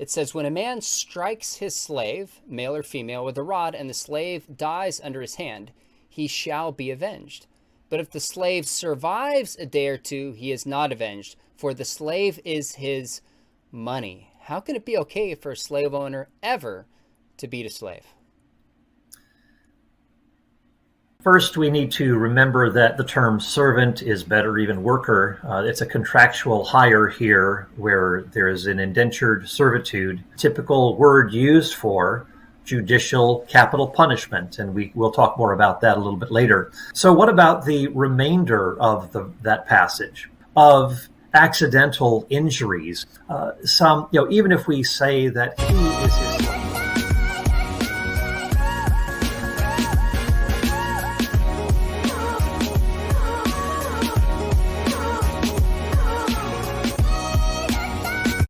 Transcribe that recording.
It says, when a man strikes his slave, male or female, with a rod, and the slave dies under his hand, he shall be avenged. But if the slave survives a day or two, he is not avenged, for the slave is his money. How can it be okay for a slave owner ever to beat a slave? First, we need to remember that the term servant is better, even worker. It's a contractual hire here where there is an indentured servitude, typical word used for judicial capital punishment, and we'll talk more about that a little bit later. So what about the remainder of that passage of accidental injuries? Even if we say that he is his